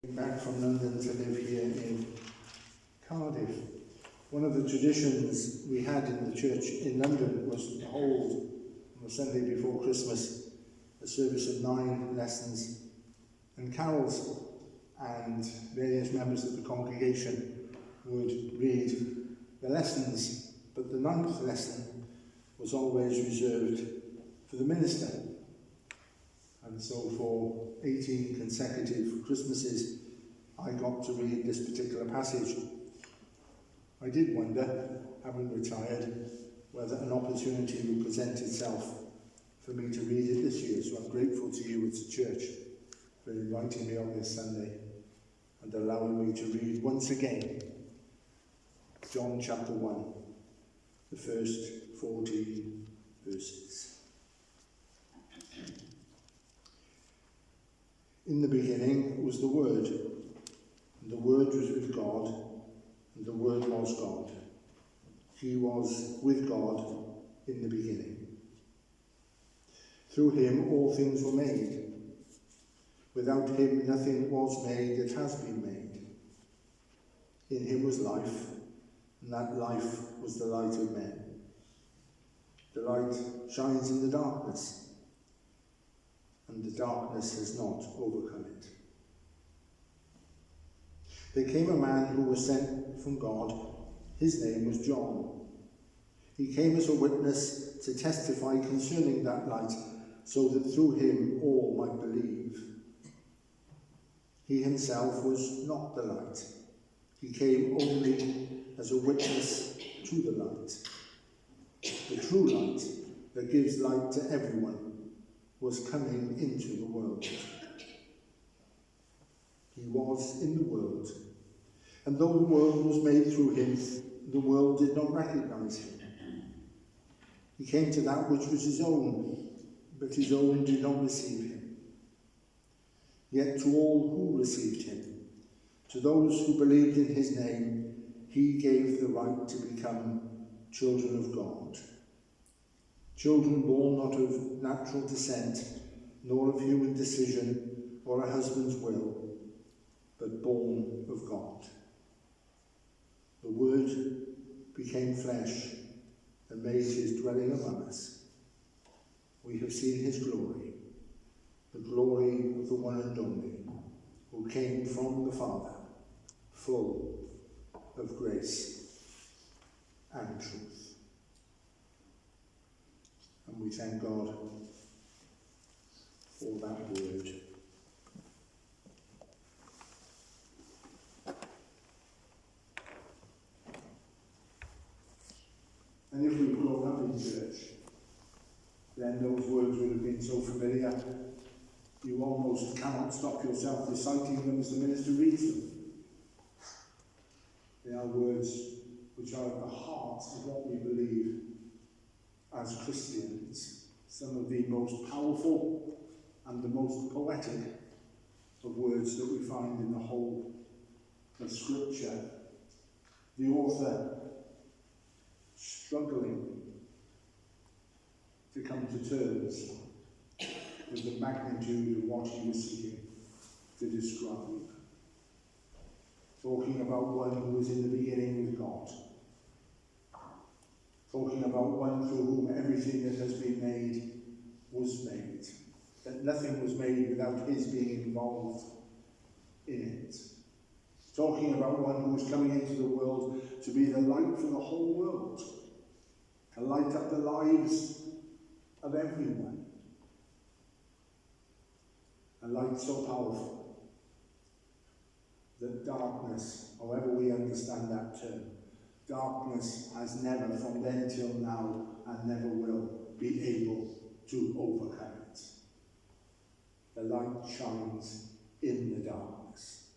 Back from London to live here in Cardiff. One of the traditions we had in the church in London was to hold on the Sunday before Christmas a service of 9 lessons and carols, and various members of the congregation would read the lessons, but the 9th lesson was always reserved for the minister. And so for 18 consecutive Christmases, I got to read this particular passage. I did wonder, having retired, whether an opportunity would present itself for me to read it this year. So I'm grateful to you as a church for inviting me on this Sunday and allowing me to read once again John chapter 1, the first 14 verses. In the beginning was the Word, and the Word was with God, and the Word was God. He was with God in the beginning. Through him all things were made. Without him nothing was made that has been made. In him was life, and that life was the light of men. The light shines in the darkness, and the darkness has not overcome it. There came a man who was sent from God. His name was John. He came as a witness to testify concerning that light, so that through him all might believe. He himself was not the light. He came only as a witness to the light. The true light that gives light to everyone was coming into the world. He was in the world, and though the world was made through him, the world did not recognize him. He came to that which was his own, but his own did not receive him. Yet to all who received him, to those who believed in his name, he gave the right to become children of God. Children born not of natural descent, nor of human decision, or a husband's will, but born of God. The Word became flesh and made his dwelling among us. We have seen his glory, the glory of the one and only, who came from the Father, full of grace and truth. And we thank God for that word. And if we've grown up in church, then those words would have been so familiar, you almost cannot stop yourself reciting them as the minister reads them. They are words which are at the heart of what we believe as Christians. Some of the most powerful and the most poetic of words that we find in the whole of Scripture. The author struggling to come to terms with the magnitude of what he was seeking to describe. Talking about one who was in the beginning with God. Talking about one through whom everything that has been made was made. That nothing was made without his being involved in it. Talking about one who was coming into the world to be the light for the whole world. To light up the lives of everyone. A light so powerful that darkness, however we understand that term, darkness has never from then till now and never will be able to overcome it. The light shines in the darkness.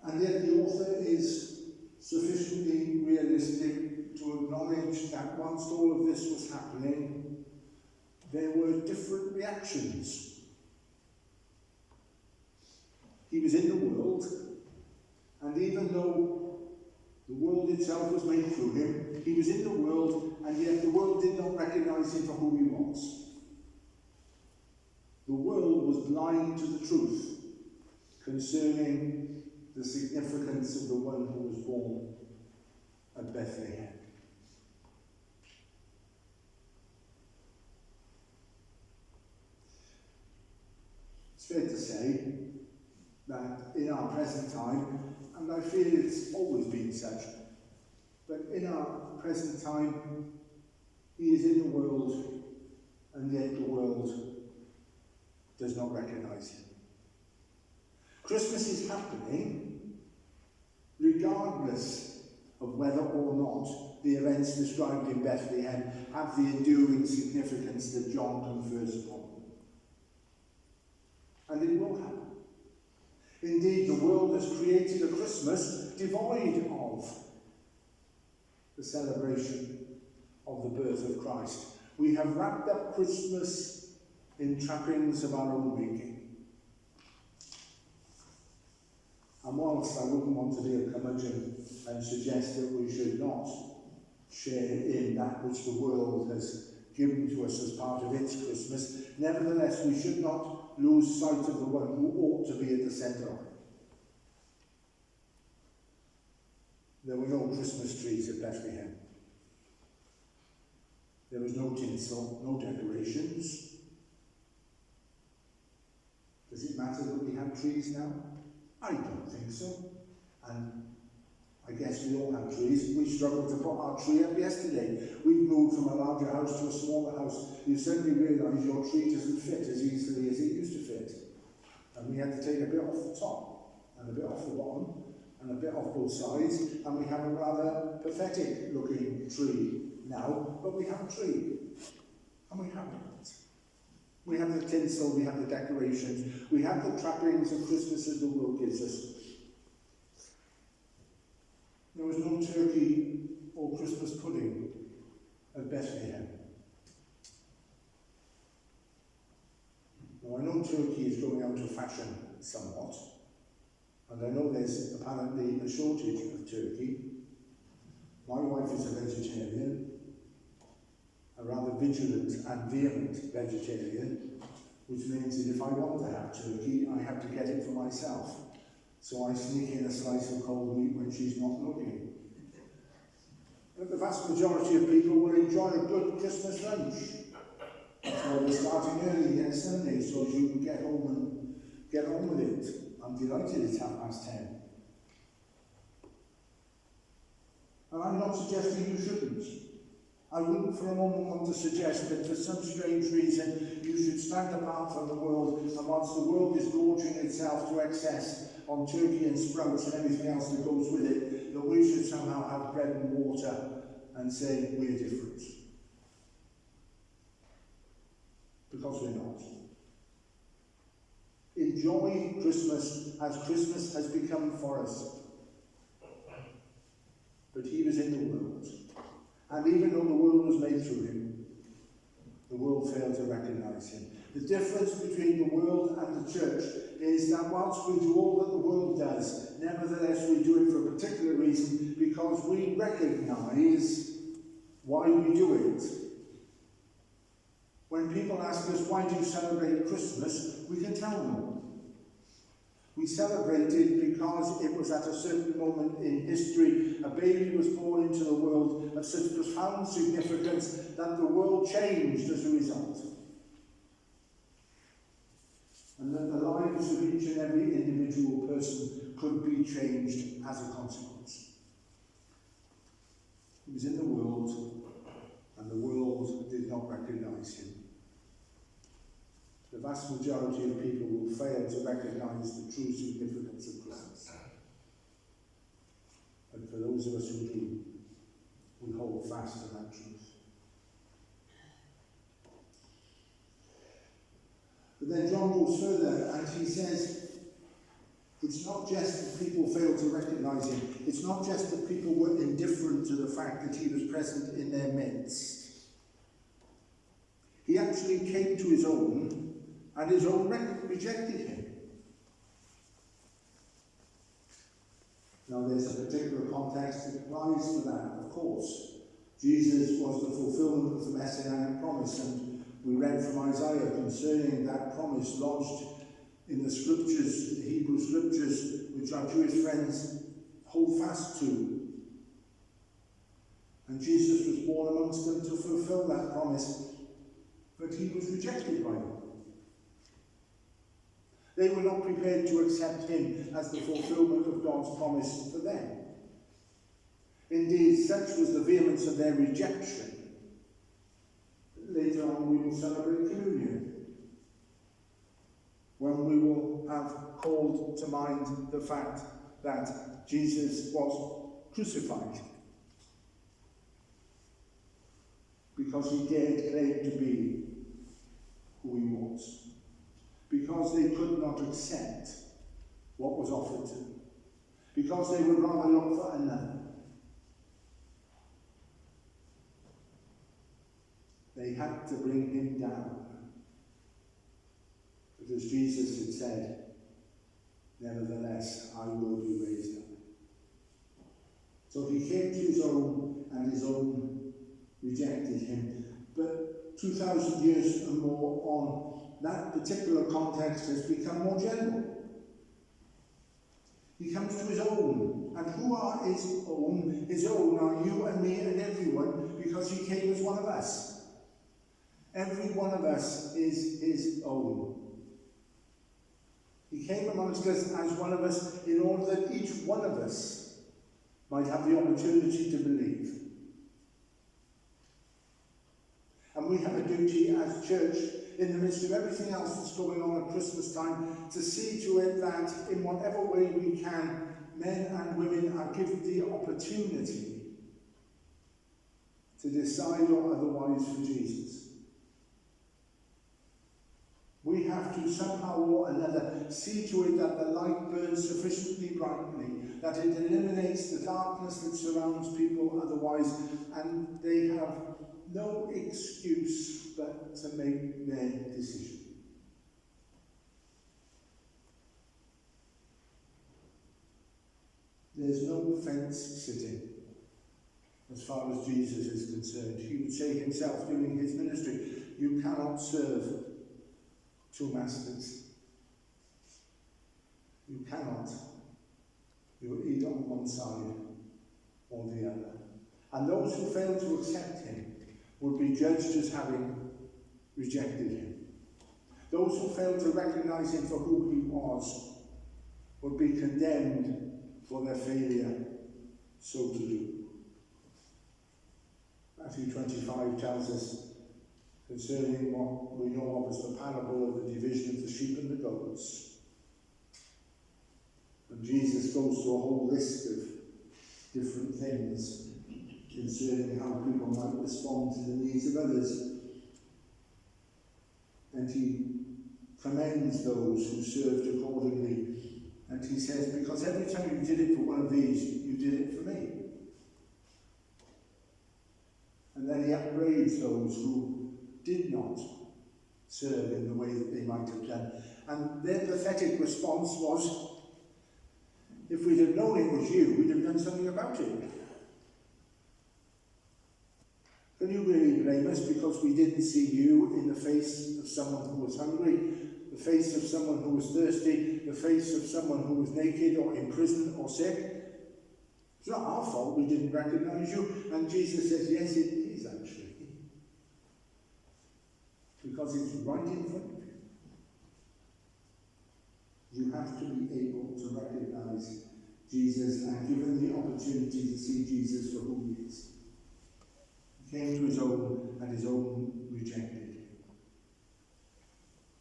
And yet the author is sufficiently realistic to acknowledge that whilst all of this was happening, there were different reactions. He was in the world, and even though the world itself was made through him, he was in the world, and yet the world did not recognize him for who he was. The world was blind to the truth concerning the significance of the one who was born at Bethlehem. It's fair to say that in our present time, and I feel it's always been such, but in our present time, he is in the world, and yet the world does not recognise him. Christmas is happening regardless of whether or not the events described in Bethlehem have the enduring significance that John confers upon them. And it will happen. Indeed, the world has created a Christmas devoid of the celebration of the birth of Christ. We have wrapped up Christmas in trappings of our own making. And whilst I wouldn't want to be a curmudgeon and suggest that we should not share in that which the world has given to us as part of its Christmas, nevertheless we should not lose sight of the one who ought to be at the centre of it. There were no Christmas trees at Bethlehem. There was no tinsel, no decorations. Does it matter that we have trees now? I don't think so. And I guess we all have trees. We struggled to put our tree up yesterday. We've moved from a larger house to a smaller house. You suddenly realise your tree doesn't fit as easily as it used to fit. And we had to take a bit off the top, and a bit off the bottom, and a bit off both sides, and we have a rather pathetic looking tree now, but we have a tree. And we have it. We have the tinsel, we have the decorations, we have the trappings of Christmas as the world gives us. There was no turkey or Christmas pudding at Bethlehem. Now I know turkey is going out of fashion somewhat, and I know there's apparently a shortage of turkey. My wife is a vegetarian, a rather vigilant and vehement vegetarian, which means that if I want to have turkey, I have to get it for myself. So I sneak in a slice of cold meat when she's not looking. But the vast majority of people will enjoy a good Christmas lunch. So we're starting early next Sunday so you can get home and get on with it. I'm delighted it's 10:30. And I'm not suggesting you shouldn't. I wouldn't for a moment want to suggest that for some strange reason you should stand apart from the world, and whilst the world is gorging itself to excess on turkey and sprouts and everything else that goes with it, that we should somehow have bread and water and say we're different. Because we're not. Enjoy Christmas as Christmas has become for us. But he was in the world. And even though the world was made through him, the world failed to recognise him. The difference between the world and the church is that whilst we do all that the world does, nevertheless we do it for a particular reason, because we recognise why we do it. When people ask us, why do you celebrate Christmas? We can tell them. We celebrated because it was at a certain moment in history, a baby was born into the world of such profound significance that the world changed as a result. And that the lives of each and every individual person could be changed as a consequence. He was in the world, and the world did not recognise him. The vast majority of people will fail to recognise the true significance of Christmas. And for those of us who do, we hold fast to that truth. But then John goes further and he says, it's not just that people fail to recognise him, it's not just that people were indifferent to the fact that he was present in their midst. He actually came to his own, and his own rejected him. Now there's a particular context that applies to that, of course. Jesus was the fulfillment of the Messianic promise, and we read from Isaiah concerning that promise lodged in the scriptures, the Hebrew scriptures, which our Jewish friends hold fast to. And Jesus was born amongst them to fulfill that promise, but he was rejected by them. They were not prepared to accept him as the fulfillment of God's promise for them. Indeed, such was the vehemence of their rejection. Later on we will celebrate communion, when we will have called to mind the fact that Jesus was crucified because he dared claim to be who he was, because they could not accept what was offered to them, because they would rather look for another. They had to bring him down. But as Jesus had said, nevertheless, I will be raised up. So he came to his own, and his own rejected him. But 2,000 years and more on, that particular context has become more general. He comes to his own. And who are his own? His own are you and me and everyone, because he came as one of us. Every one of us is his own. He came amongst us as one of us in order that each one of us might have the opportunity to believe. And we have a duty as church, in the midst of everything else that's going on at Christmas time, to see to it that in whatever way we can, men and women are given the opportunity to decide or otherwise for Jesus. We have to somehow or another see to it that the light burns sufficiently brightly, that it eliminates the darkness that surrounds people otherwise, and they have no excuse but to make their decision. There's no fence sitting as far as Jesus is concerned. He would say himself during his ministry, you cannot serve two masters. You cannot. You're either on one side or the other. And those who fail to accept him would be judged as having rejected him. Those who fail to recognize him for who he was would be condemned for their failure so to do. Matthew 25 tells us concerning what we know of as the parable of the division of the sheep and the goats. And Jesus goes through a whole list of different things concerning how people might respond to the needs of others. And he commends those who served accordingly. And he says, because every time you did it for one of these, you did it for me. And then he upbraids those who did not serve in the way that they might have done. And their pathetic response was, if we'd have known it was you, we'd have done something about it. Can you really blame us because we didn't see you in the face of someone who was hungry, the face of someone who was thirsty, the face of someone who was naked or in prison or sick? It's not our fault we didn't recognize you. And Jesus says, yes, it is actually. Because it's right in front of you. You have to be able to recognize Jesus and given the opportunity to see Jesus for who he is. He came to his own, and his own rejected him.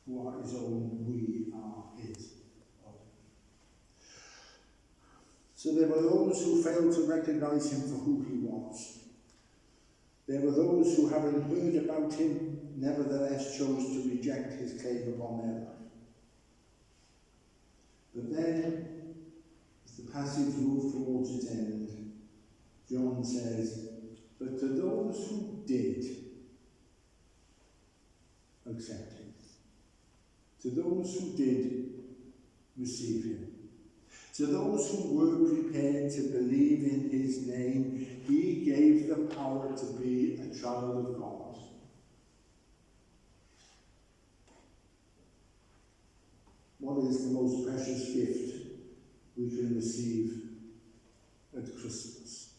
Who are his own, we are his own. So there were those who failed to recognize him for who he was. There were those who, having heard about him, nevertheless chose to reject his claim upon their life. But then, as the passage moved towards its end, John says, but to those who did accept him, to those who did receive him, to those who were prepared to believe in his name, he gave the power to be a child of God. What is the most precious gift we can receive at Christmas?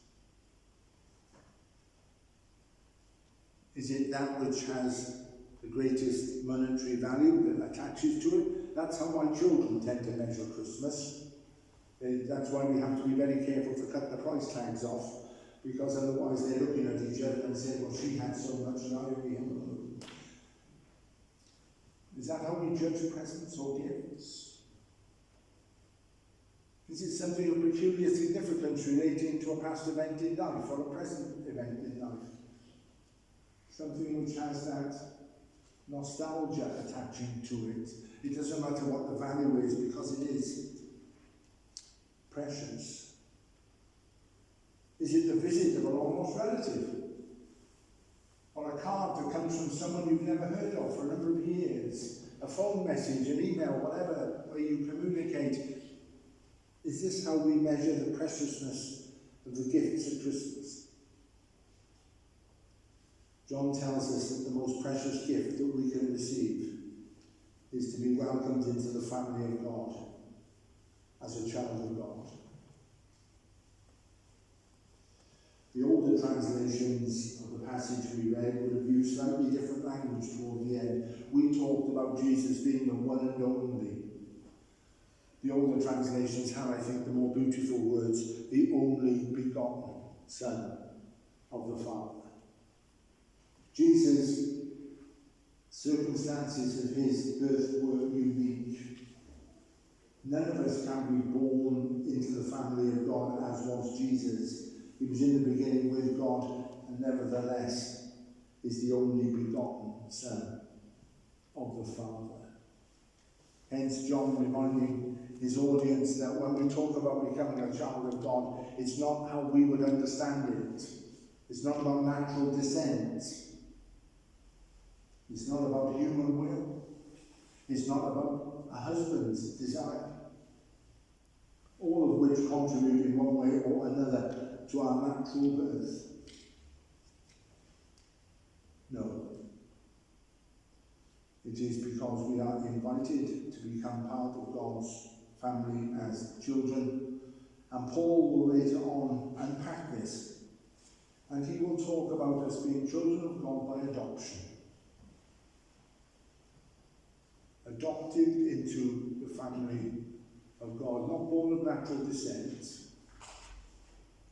Is it that which has the greatest monetary value that attaches to it? That's how my children tend to measure Christmas. That's why we have to be very careful to cut the price tags off, because otherwise they're looking at each other and saying, well, she had so much and I only have a little. Is that how we judge presents or gifts? Is it something of peculiar significance relating to a past event in life or a present event in life? Something which has that nostalgia attaching to it. It doesn't matter what the value is, because it is precious. Is it the visit of a long-lost relative? Or a card that comes from someone you've never heard of for a number of years? A phone message, an email, whatever, where you communicate. Is this how we measure the preciousness of the gifts at Christmas? John tells us that the most precious gift that we can receive is to be welcomed into the family of God as a child of God. The older translations of the passage we read would have used slightly different language toward the end. We talked about Jesus being the one and only. The older translations have, I think, the more beautiful words, the only begotten Son of the Father. Jesus' circumstances of his birth were unique. None of us can be born into the family of God as was Jesus. He was in the beginning with God, and nevertheless is the only begotten Son of the Father. Hence John reminding his audience that when we talk about becoming a child of God, it's not how we would understand it. It's not about natural descent. It's not about human will. It's not about a husband's desire. All of which contribute in one way or another to our natural birth. No. It is because we are invited to become part of God's family as children. And Paul will later on unpack this. And he will talk about us being children of God by adoption. Adopted into the family of God, not born of natural descent.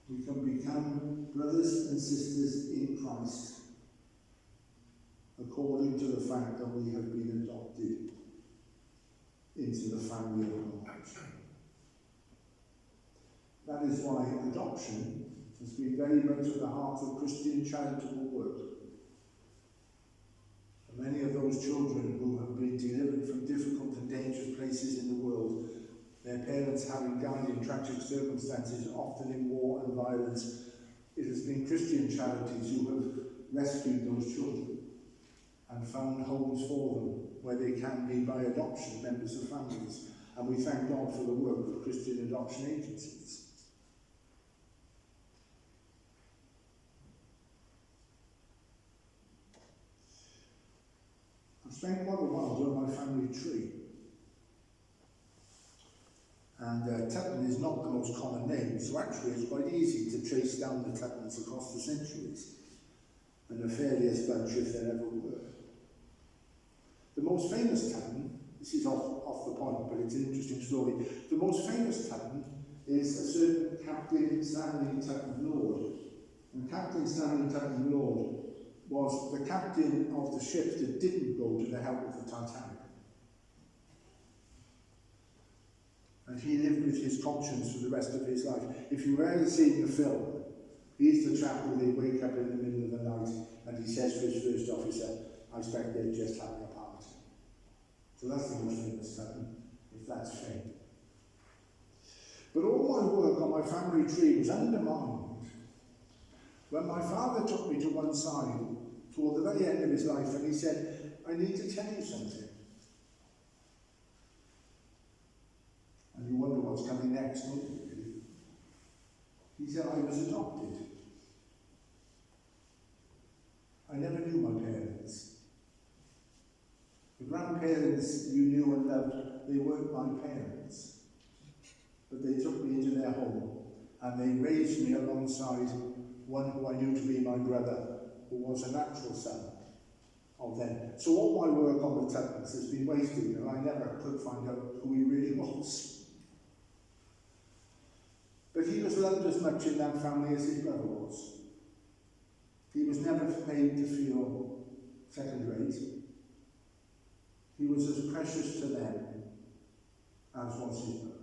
We can become brothers and sisters in Christ according to the fact that we have been adopted into the family of God. That is why adoption has been very much at the heart of Christian charitable work. And many of those children who have been delivered from difficult and dangerous places in the world, their parents having died in tragic circumstances, often in war and violence, it has been Christian charities who have rescued those children and found homes for them where they can be by adoption members of families. And we thank God for the work of Christian adoption agencies. I've spent quite a while doing my family tree. And Tutton is not the most common name, so actually it's quite easy to trace down the Tuttons across the centuries. And the fairliest bunch if there ever were. The most famous Tutton, this is off the point, but it's an interesting story. The most famous Tutton is a certain Captain Stanley Tutton Lord. And Captain Stanley Tutton Lord was the captain of the ship that didn't go to the help of the Titanic. And he lived with his conscience for the rest of his life. If you've ever seen the film, he's the chap who they wake up in the middle of the night and he says to his first officer, I expect they're just having a party. So that's the most famous Tutton, if that's fame. But all my work on my family tree was undermined when my father took me to one side toward the very end of his life and he said, I need to tell you something. And you wonder what's coming next, don't you, really? He said, I was adopted. I never knew my parents. The grandparents parents you knew and loved, they weren't my parents. But they took me into their home and they raised me alongside one who I knew to be my brother, who was a natural son of them. So all my work on the Tuttons has been wasted, and I never could find out who he really was. But he was loved as much in that family as his brother was. He was never made to feel second rate. He was as precious to them as was his brother.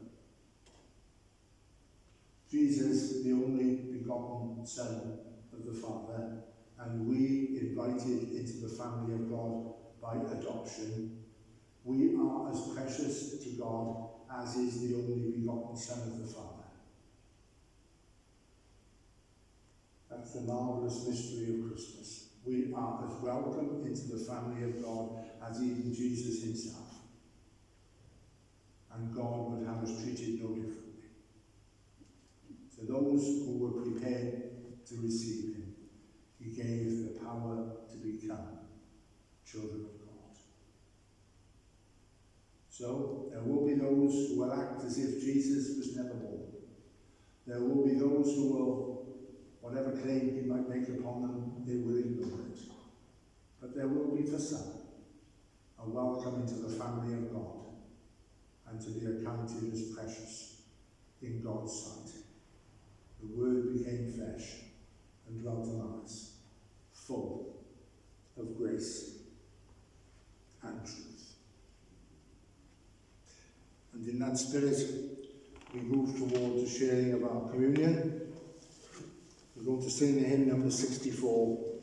Jesus, the only begotten Son of the Father, and we invited into the family of God by adoption. We are as precious to God as is the only begotten Son of the Father. That's the marvellous mystery of Christmas. We are as welcome into the family of God as even Jesus himself. And God would have us treated no differently. To those who were prepared to receive him, he gave the power to become children of God. So there will be those who will act as if Jesus was never born. There will be those who will, whatever claim he might make upon them, they will ignore it. But there will be for some a welcome into the family of God and to be accounted as precious in God's sight. The Word became flesh and dwelt among us, full of grace and truth. And in that spirit, we move towards the sharing of our communion. We're going to sing the hymn number 64.